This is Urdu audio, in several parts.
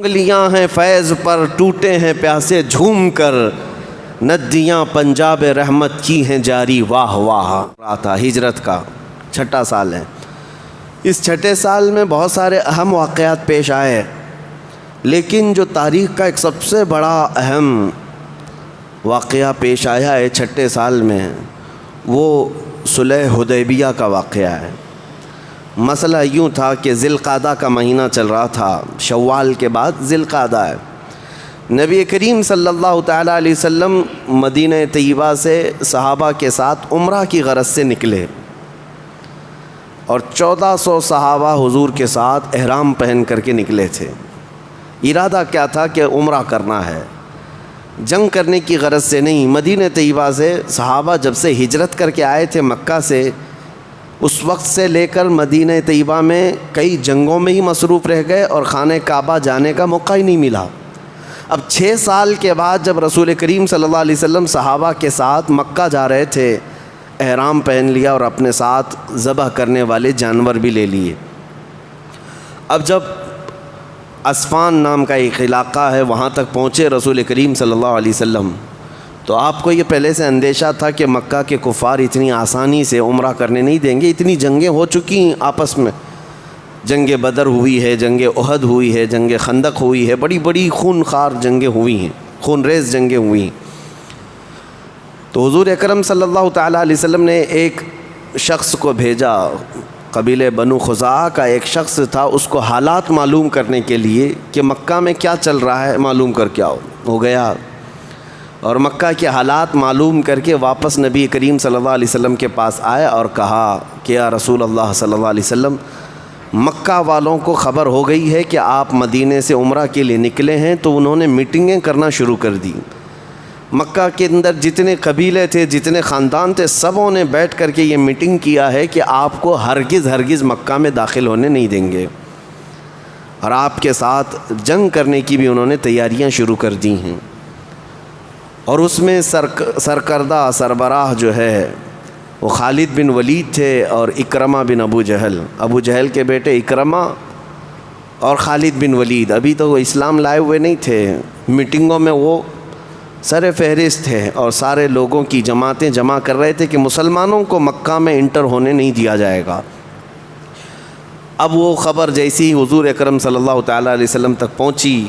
انگلیاں ہیں فیض پر ٹوٹے ہیں پیاسے جھوم کر، ندیاں پنجاب رحمت کی ہیں جاری واہ واہ۔ آتا ہجرت کا چھٹا سال ہے۔ اس چھٹے سال میں بہت سارے اہم واقعات پیش آئے، لیکن جو تاریخ کا ایک سب سے بڑا اہم واقعہ پیش آیا ہے چھٹے سال میں، وہ صلح حدیبیہ کا واقعہ ہے۔ مسئلہ یوں تھا کہ ذی القعدہ کا مہینہ چل رہا تھا، شوال کے بعد ذی القعدہ ہے۔ نبی کریم صلی اللہ تعالیٰ علیہ وسلم مدینہ طیبہ سے صحابہ کے ساتھ عمرہ کی غرض سے نکلے، اور 1400 صحابہ حضور کے ساتھ احرام پہن کر کے نکلے تھے۔ ارادہ کیا تھا کہ عمرہ کرنا ہے، جنگ کرنے کی غرض سے نہیں۔ مدینہ طیبہ سے صحابہ جب سے ہجرت کر کے آئے تھے مکہ سے، اس وقت سے لے کر مدینہ طیبہ میں کئی جنگوں میں ہی مصروف رہ گئے اور خانہ کعبہ جانے کا موقع ہی نہیں ملا۔ اب 6 سال کے بعد جب رسول کریم صلی اللہ علیہ وسلم صحابہ کے ساتھ مکہ جا رہے تھے، احرام پہن لیا اور اپنے ساتھ ذبح کرنے والے جانور بھی لے لیے۔ اب جب اسفان نام کا ایک علاقہ ہے، وہاں تک پہنچے رسول کریم صلی اللہ علیہ وسلم، تو آپ کو یہ پہلے سے اندیشہ تھا کہ مکہ کے کفار اتنی آسانی سے عمرہ کرنے نہیں دیں گے۔ اتنی جنگیں ہو چکی ہیں آپس میں، جنگ بدر ہوئی ہے، جنگ احد ہوئی ہے، جنگ خندق ہوئی ہے، بڑی بڑی خون خوار جنگیں ہوئی ہیں، خون ریز جنگیں ہوئی ہیں۔ تو حضور اکرم صلی اللہ تعالیٰ علیہ وسلم نے ایک شخص کو بھیجا، قبیلہ بنو خزاعہ کا ایک شخص تھا، اس کو حالات معلوم کرنے کے لیے کہ مکہ میں کیا چل رہا ہے معلوم کر کے آؤ۔ ہو گیا اور مکہ کے حالات معلوم کر کے واپس نبی کریم صلی اللہ علیہ وسلم کے پاس آئے اور کہا کہ یا رسول اللہ صلی اللہ علیہ وسلم، مکہ والوں کو خبر ہو گئی ہے کہ آپ مدینے سے عمرہ کے لیے نکلے ہیں، تو انہوں نے میٹنگیں کرنا شروع کر دی۔ مکہ کے اندر جتنے قبیلے تھے، جتنے خاندان تھے، سبوں نے بیٹھ کر کے یہ میٹنگ کیا ہے کہ آپ کو ہرگز مکہ میں داخل ہونے نہیں دیں گے، اور آپ کے ساتھ جنگ کرنے کی بھی انہوں نے تیاریاں شروع کر دی ہیں۔ اور اس میں سرکردہ سربراہ جو ہے وہ خالد بن ولید تھے اور اکرمہ بن ابو جہل کے بیٹے اکرمہ اور خالد بن ولید۔ ابھی تو وہ اسلام لائے ہوئے نہیں تھے، میٹنگوں میں وہ سر فہرست تھے اور سارے لوگوں کی جماعتیں جمع کر رہے تھے کہ مسلمانوں کو مکہ میں انٹر ہونے نہیں دیا جائے گا۔ اب وہ خبر جیسی ہی حضور اکرم صلی اللہ تعالیٰ علیہ وسلم تک پہنچی،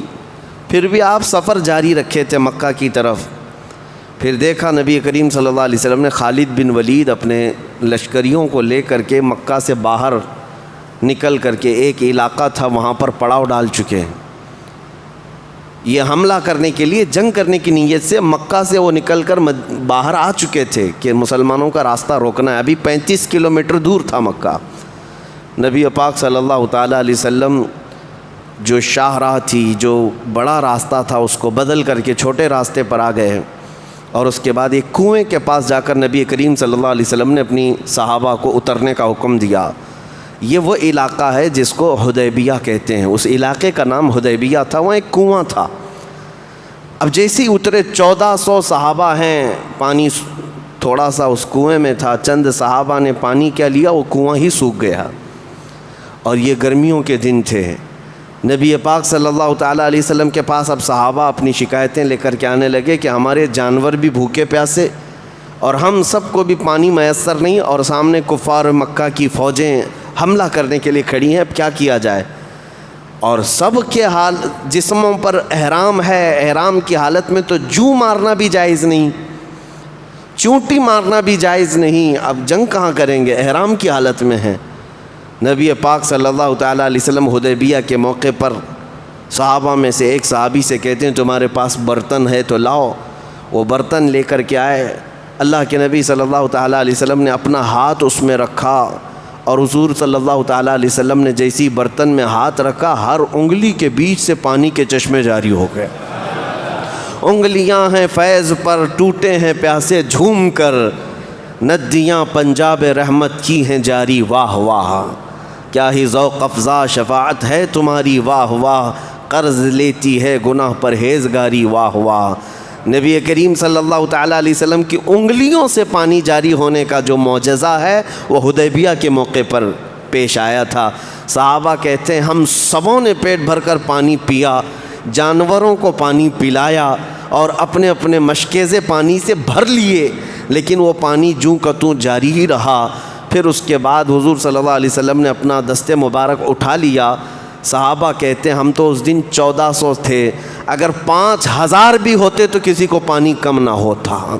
پھر بھی آپ سفر جاری رکھے تھے مکہ کی طرف۔ پھر دیکھا نبی کریم صلی اللہ علیہ وسلم نے خالد بن ولید اپنے لشکریوں کو لے کر کے مکہ سے باہر نکل کر کے ایک علاقہ تھا وہاں پر پڑاؤ ڈال چکے ہیں۔ یہ حملہ کرنے کے لیے، جنگ کرنے کی نیت سے مکہ سے وہ نکل کر باہر آ چکے تھے کہ مسلمانوں کا راستہ روکنا ہے۔ ابھی 35 کلومیٹر دور تھا مکہ۔ نبی پاک صلی اللہ تعالیٰ علیہ وسلم جو شاہراہ تھی، جو بڑا راستہ تھا، اس کو بدل کر کے چھوٹے راستے پر آ گئے، اور اس کے بعد ایک کنویں کے پاس جا کر نبی کریم صلی اللہ علیہ وسلم نے اپنی صحابہ کو اترنے کا حکم دیا۔ یہ وہ علاقہ ہے جس کو حدیبیہ کہتے ہیں، اس علاقے کا نام حدیبیہ تھا، وہاں ایک کنواں تھا۔ اب جیسے ہی اترے 1400 صحابہ ہیں، پانی تھوڑا سا اس کنویں میں تھا، چند صحابہ نے پانی کیا لیا، وہ کنواں ہی سوکھ گیا، اور یہ گرمیوں کے دن تھے۔ نبی پاک صلی اللہ تعالیٰ علیہ وسلم کے پاس اب صحابہ اپنی شکایتیں لے کر کے آنے لگے کہ ہمارے جانور بھی بھوکے پیاسے اور ہم سب کو بھی پانی میسر نہیں، اور سامنے کفار مکہ کی فوجیں حملہ کرنے کے لیے کھڑی ہیں، اب کیا کیا جائے؟ اور سب کے حال جسموں پر احرام ہے، احرام کی حالت میں تو جو مارنا بھی جائز نہیں، چونٹی مارنا بھی جائز نہیں، اب جنگ کہاں کریں گے، احرام کی حالت میں ہیں۔ نبی پاک صلی اللہ تعالیٰ علیہ وسلم حدیبیہ کے موقع پر صحابہ میں سے ایک صحابی سے کہتے ہیں تمہارے پاس برتن ہے تو لاؤ۔ وہ برتن لے کر کے آئے، اللہ کے نبی صلی اللہ تعالیٰ علیہ وسلم نے اپنا ہاتھ اس میں رکھا، اور حضور صلی اللہ تعالیٰ علیہ وسلم نے جیسی برتن میں ہاتھ رکھا، ہر انگلی کے بیچ سے پانی کے چشمے جاری ہو گئے۔ انگلیاں ہیں فیض پر ٹوٹے ہیں پیاسے جھوم کر، ندیاں پنجاب رحمت کی ہیں جاری واہ واہ۔ کیا ہی ذوق افزا شفاعت ہے تمہاری واہ واہ، قرض لیتی ہے گناہ پرہیزگاری واہ واہ۔ نبی کریم صلی اللہ تعالیٰ علیہ وسلم کی انگلیوں سے پانی جاری ہونے کا جو معجزہ ہے وہ حدیبیہ کے موقع پر پیش آیا تھا۔ صحابہ کہتے ہیں ہم سبوں نے پیٹ بھر کر پانی پیا، جانوروں کو پانی پلایا اور اپنے اپنے مشکیزے پانی سے بھر لیے، لیکن وہ پانی جوں کا توں جاری ہی رہا۔ پھر اس کے بعد حضور صلی اللہ علیہ وسلم نے اپنا دست مبارک اٹھا لیا۔ صحابہ کہتے ہیں ہم تو اس دن 1400 تھے، اگر 5000 بھی ہوتے تو کسی کو پانی کم نہ ہوتا۔